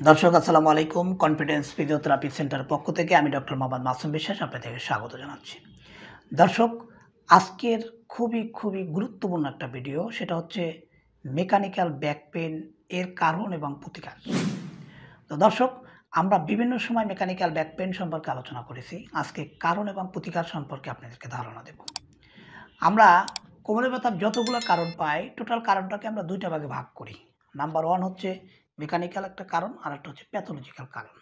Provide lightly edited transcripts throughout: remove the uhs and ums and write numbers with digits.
দর্শক আসসালামু আলাইকুম। কনফিডেন্স ফিজিওথেরাপি সেন্টার পক্ষ থেকে আমি ডক্টর মোহাম্মদ মাসুম বিশ্বাস আপনাদেরকে স্বাগত জানাচ্ছি। দর্শক, আজকের খুবই গুরুত্বপূর্ণ একটা ভিডিও, সেটা হচ্ছে মেকানিক্যাল ব্যাক পেন এর কারণ এবং প্রতিকার। তো দর্শক, আমরা বিভিন্ন সময় মেকানিক্যাল ব্যাক পেন সম্পর্কে আলোচনা করেছি। আজকে কারণ এবং প্রতিকার সম্পর্কে আপনাদেরকে ধারণা দেব। আমরা কোমরে ব্যথার যতগুলো কারণ পাই, টোটাল কারণটাকে আমরা দুইটা ভাগে ভাগ করি। নাম্বার 1 হচ্ছে মেকানিক্যাল একটা কারণ, আর একটা হচ্ছে প্যাথোলজিক্যাল কারণ।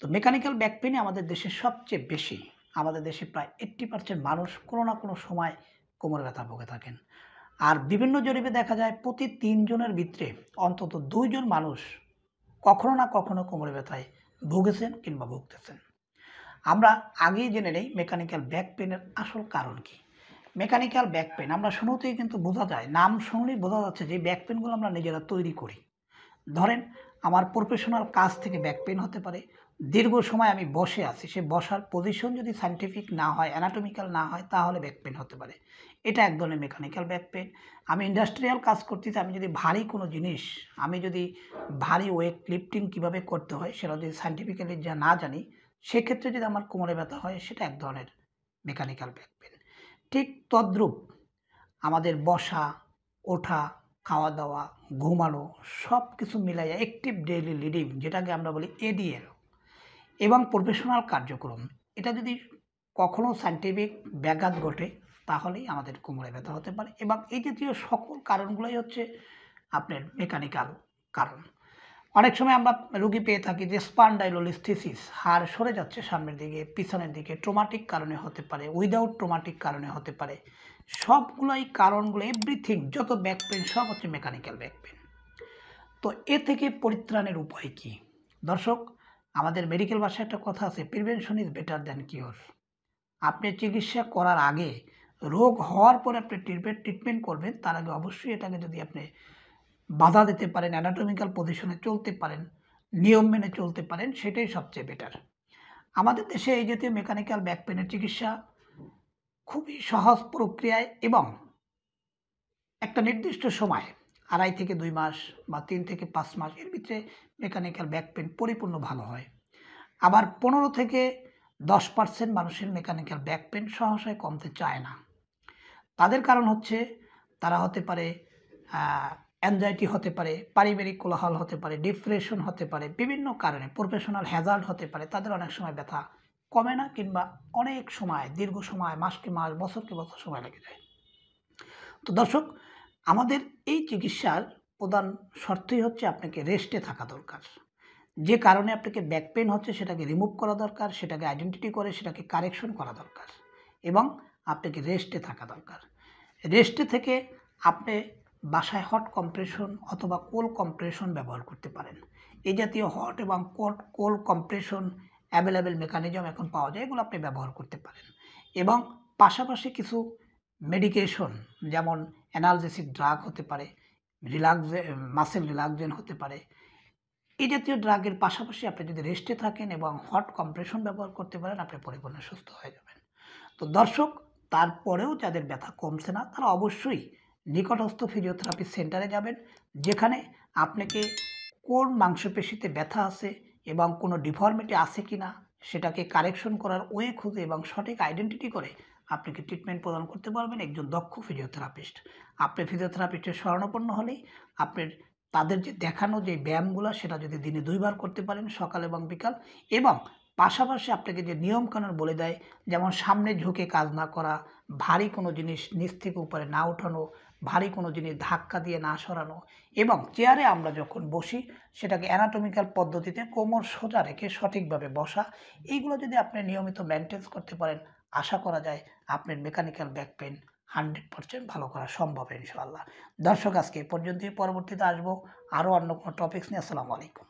তো মেকানিক্যাল ব্যাক পেইন আমাদের দেশে সবচেয়ে বেশি। আমাদের দেশে প্রায় 80% মানুষ কোনো না কোনো সময় কোমর ব্যথা ভুগে থাকেন। আর বিভিন্ন জরিপে দেখা যায় প্রতি 3 জনের ভিতরে অন্তত 2 জন মানুষ কখনো না কখনো কোমর ব্যথায় ভুগেছেন কিংবা ভুগতেছেন। আমরা আগেই জেনে নেই মেকানিক্যাল ব্যাক পেইনের আসল কারণ কি। মেকানিক্যাল ব্যাক পেইন আমরা শুরুতেই কিন্তু বোঝা যায়, নাম শুনলেই বোঝা যাচ্ছে যে ব্যাক পেইনগুলো আমরা নিজেরা তৈরি করি। ধরেন, আমার প্রফেশনাল কাজ থেকে ব্যাক পেইন হতে পারে। দীর্ঘ সময় আমি বসে আছি, সে বসার পজিশন যদি সায়েন্টিফিক না হয়, অ্যানাটমিক্যাল না হয়, তাহলে ব্যাক পেইন হতে পারে। এটা এক ধরনের মেকানিক্যাল ব্যাক পেইন। আমি ইন্ডাস্ট্রিয়াল কাজ করতেছি, আমি যদি ভারী কোনো জিনিস, আমি যদি ভারী ওয়েট লিফটিং কীভাবে করতে হয় সেটা যদি সায়েন্টিফিক্যালি যা না জানি, সেক্ষেত্রে যদি আমার কোমরে ব্যথা হয়, সেটা এক ধরনের মেকানিক্যাল ব্যাক পেইন। ঠিক তদ্রূপ আমাদের বসা, ওঠা, খাওয়া দাওয়া, ঘুমানো সব কিছু মিলাইয়া অ্যাক্টিভ ডেইলি লিডিং, যেটাকে আমরা বলি এডিএল, এবং প্রফেশনাল কার্যক্রম, এটা যদি কখনো সায়েন্টিফিক ব্যাঘাত ঘটে, তাহলেই আমাদের কোমরে ব্যথা হতে পারে। এবং এই জাতীয় সকল কারণগুলোই হচ্ছে আপনার মেকানিক্যাল কারণ। অনেক সময় আমরা রোগী পেয়ে থাকি যে স্পন্ডাইলোলিস্থেসিস, হাড় সরে যাচ্ছে সামনের দিকে, পিছনের দিকে, ট্রমাটিক কারণে হতে পারে, উইদাউট ট্রমাটিক কারণে হতে পারে। সবগুলোই কারণগুলো, এভরিথিং, যত ব্যাক পেন সব হচ্ছে মেকানিক্যাল ব্যাক পেন। তো এ থেকে পরিত্রাণের উপায় কি? দর্শক, আমাদের মেডিকেল ভাষায় একটা কথা আছে, prevention is better than cure. আপনি চিকিৎসা করার আগে, রোগ হওয়ার পরে আপনি ট্রিটমেন্ট করবেন, তার আগে অবশ্যই এটাকে যদি আপনি বাধা দিতে পারেন, অ্যানাটমিক্যাল পজিশনে চলতে পারেন, নিয়ম মেনে চলতে পারেন, সেটাই সবচেয়ে বেটার। আমাদের দেশে এই জাতীয় মেকানিক্যাল ব্যাক পেনের চিকিৎসা খুবই সহজ প্রক্রিয়ায় এবং একটা নির্দিষ্ট সময়, 2.5 থেকে 2 মাস বা 3 থেকে 5 মাস এর ভিতরে মেকানিক্যাল ব্যাক পেন পরিপূর্ণ ভালো হয়। আবার 15 থেকে 10% মানুষের মেকানিক্যাল ব্যাক পেন সহসায় কমতে চায় না। তাদের কারণ হচ্ছে, তারা হতে পারে অ্যাংজাইটি হতে পারে, পারিবারিক কোলাহল হতে পারে, ডিপ্রেশন হতে পারে, বিভিন্ন কারণে প্রফেশনাল হ্যাজার্ড হতে পারে। তাদের অনেক সময় ব্যথা কমে না, কিংবা অনেক সময়, দীর্ঘ সময়, মাসকে মাস, বছরকে বছর সময় লেগে যায়। তো দর্শক, আমাদের এই চিকিৎসার প্রধান শর্তই হচ্ছে আপনাকে রেস্টে থাকা দরকার। যে কারণে আপনাকে ব্যাক পেন হচ্ছে সেটাকে রিমুভ করা দরকার, সেটাকে আইডেন্টিটি করে সেটাকে কারেকশন করা দরকার, এবং আপনাকে রেস্টে থাকা দরকার। রেস্টে থেকে আপনি বাসায় হট কম্প্রেশন অথবা কোল্ড কম্প্রেশন ব্যবহার করতে পারেন। এই জাতীয় হট এবং কোল্ড কম্প্রেশন অ্যাভেলেবেল মেকানিজম এখন পাওয়া যায়, এগুলো আপনি ব্যবহার করতে পারেন। এবং পাশাপাশি কিছু মেডিকেশন, যেমন অ্যানালজেসিক ড্রাগ হতে পারে, মাসেল রিল্যাক্সেন্ট হতে পারে, এই জাতীয় ড্রাগের পাশাপাশি আপনি যদি রেস্টে থাকেন এবং হট কম্প্রেশন ব্যবহার করতে পারেন, আপনি পরিপূর্ণ সুস্থ হয়ে যাবেন। তো দর্শক, তারপরেও যাদের ব্যথা কমছে না, তারা অবশ্যই নিকটস্থ ফিজিওথেরাপি সেন্টারে যাবেন, যেখানে আপনাকে কোন মাংসপেশিতে ব্যথা আছে এবং কোনো ডিফর্মিটি আছে কি না সেটাকে কারেকশন করার ওয়ে খুঁজে এবং সঠিক আইডেন্টিটি করে আপনাকে ট্রিটমেন্ট প্রদান করতে পারবেন একজন দক্ষ ফিজিওথেরাপিস্ট। আপনি ফিজিওথেরাপিস্টের শরণাপন্ন হলে আপনার তাদের যে দেখানো যে ব্যায়ামগুলো, সেটা যদি দিনে 2 বার করতে পারেন, সকাল এবং বিকাল, এবং পাশাপাশি আপনাকে যে নিয়মকানুন বলে দেয়, যেমন সামনে ঝুঁকে কাজ না করা, ভারী কোনো জিনিস নিচ থেকে উপরে না উঠানো, ভারী কোনো জিনিস ধাক্কা দিয়ে না সরানো, এবং চেয়ারে আমরা যখন বসি সেটাকে অ্যানাটমিক্যাল পদ্ধতিতে কোমর সোজা রেখে সঠিকভাবে বসা, এইগুলো যদি আপনি নিয়মিত মেনটেন করতে পারেন, আশা করা যায় আপনার মেকানিক্যাল ব্যাক পেন 100% ভালো করা সম্ভব ইনশাআল্লাহ। দর্শক, আজকে এ পর্যন্তই। পরবর্তীতে আসবো আরও অন্য কোনো টপিকস নিয়ে। আসসালামু আলাইকুম।